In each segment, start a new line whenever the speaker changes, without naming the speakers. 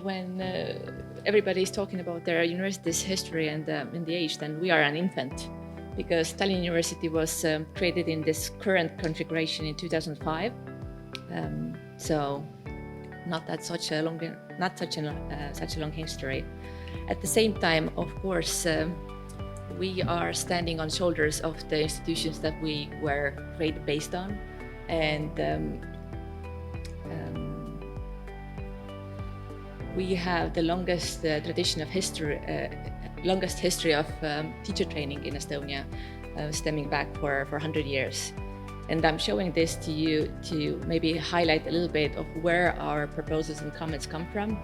when everybody is talking about their university's history and in the age, then we are an infant, because Tallinn University was created in this current configuration in 2005. So not such a long history. At the same time, of course, we are standing on shoulders of the institutions that we were created based on, and we have the longest tradition of history, longest history of teacher training in Estonia, stemming back for 100 years. And I'm showing this to you to maybe highlight a little bit of where our proposals and comments come from.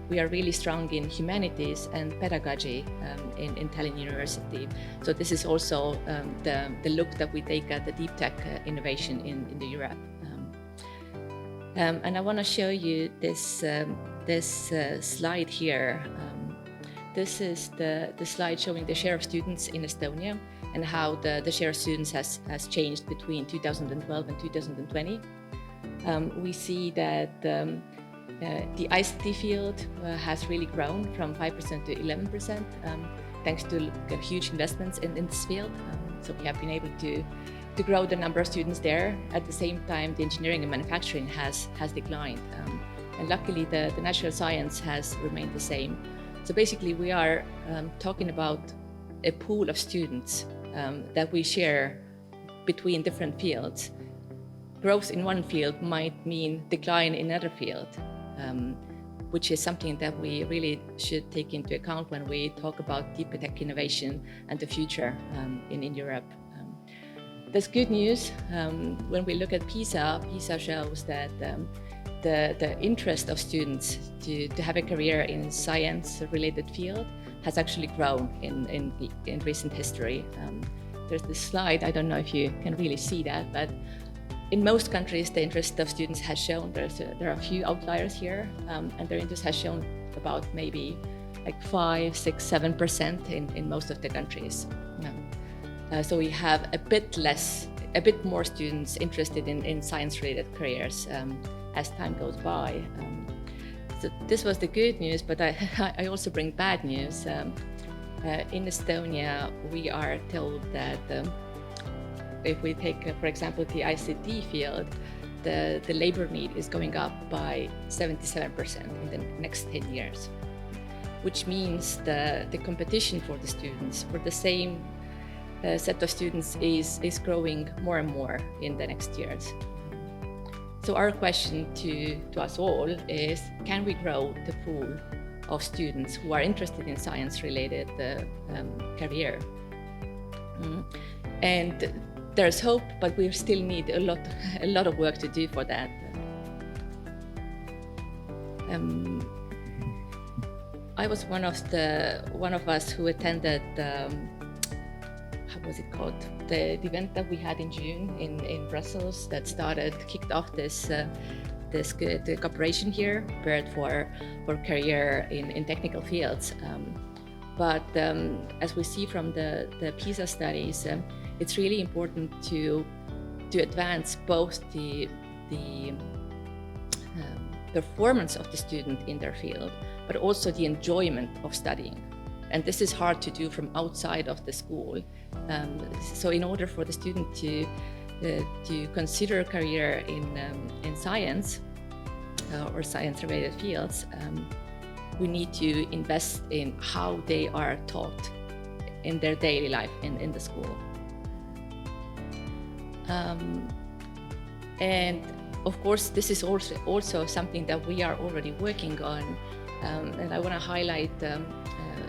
We are really strong in humanities and pedagogy in Tallinn University. So this is also the look that we take at the deep tech innovation in the Europe. And I want to show you this slide here. This is the slide showing the share of students in Estonia and how the share of students has changed between 2012 and 2020. We see that the ICT field has really grown from 5% to 11%, thanks to huge investments in this field. So we have been able to grow the number of students there. At the same time, the engineering and manufacturing has declined. And luckily, the natural science has remained the same. So basically, we are talking about a pool of students that we share between different fields. Growth in one field might mean decline in another field, which is something that we really should take into account when we talk about deep tech innovation and the future in Europe. There's good news. When we look at PISA shows that the interest of students to have a career in science-related field has actually grown in recent history. There's this slide, I don't know if you can really see that, but in most countries, the interest of students has shown, there are a few outliers here, and their interest has shown about maybe like 5, 6, 7% in most of the countries. So we have a bit more students interested in science-related careers as time goes by. So this was the good news, but I also bring bad news. In Estonia, we are told that if we take, for example, the ICT field, the labor need is going up by 77% in the next 10 years, which means the competition for the students, for the same set of students is growing more and more in the next years. So our question to us all is, can we grow the pool of students who are interested in science-related career? And there's hope, but we still need a lot of work to do for that. I was one of us who attended how was it called? The event that we had in June in Brussels that kicked off this good cooperation here, prepared for career in technical fields. But as we see from the PISA studies, it's really important to advance both the performance of the student in their field, but also the enjoyment of studying. And this is hard to do from outside of the school. So in order for the student to consider a career in science or science-related fields, we need to invest in how they are taught in their daily life in the school. And of course, this is also something that we are already working on. And I want to highlight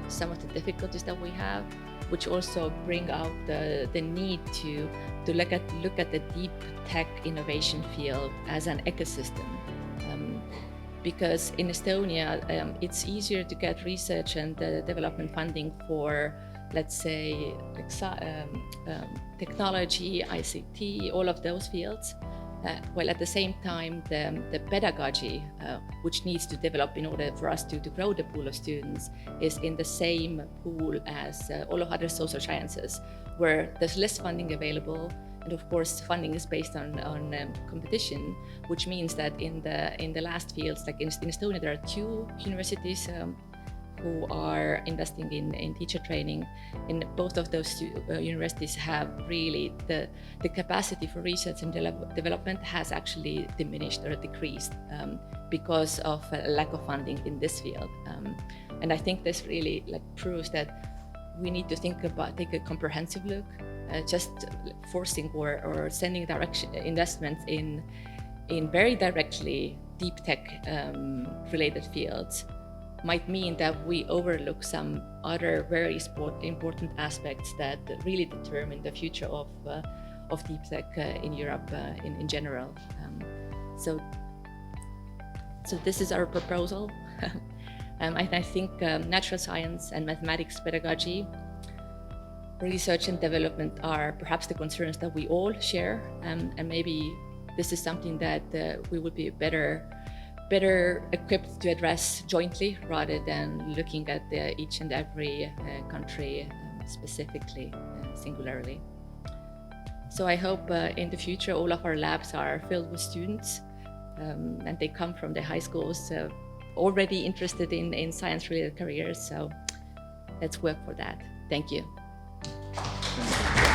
some of the difficulties that we have, which also bring out the need to look at the deep tech innovation field as an ecosystem. Because in Estonia, it's easier to get research and development funding for, let's say, technology, ICT, all of those fields. While at the same time, the pedagogy, which needs to develop in order for us to grow the pool of students, is in the same pool as all of other social sciences, where there's less funding available And of course, funding is based on competition, which means that in the last fields, like in Estonia, there are 2 universities who are investing in teacher training. And both of those universities have really the capacity for research and development has actually diminished or decreased because of a lack of funding in this field. And I think this really proves that we need to take a comprehensive look. Just forcing or sending investments in very directly deep tech related fields might mean that we overlook some other very important aspects that really determine the future of deep tech in Europe in general. So this is our proposal. I think natural science and mathematics pedagogy, research and development are perhaps the concerns that we all share, and maybe this is something that we would be better equipped to address jointly rather than looking at each and every country specifically, singularly. So I hope in the future all of our labs are filled with students and they come from the high schools already interested in science-related careers. So let's work for that. Thank you.
Thank you.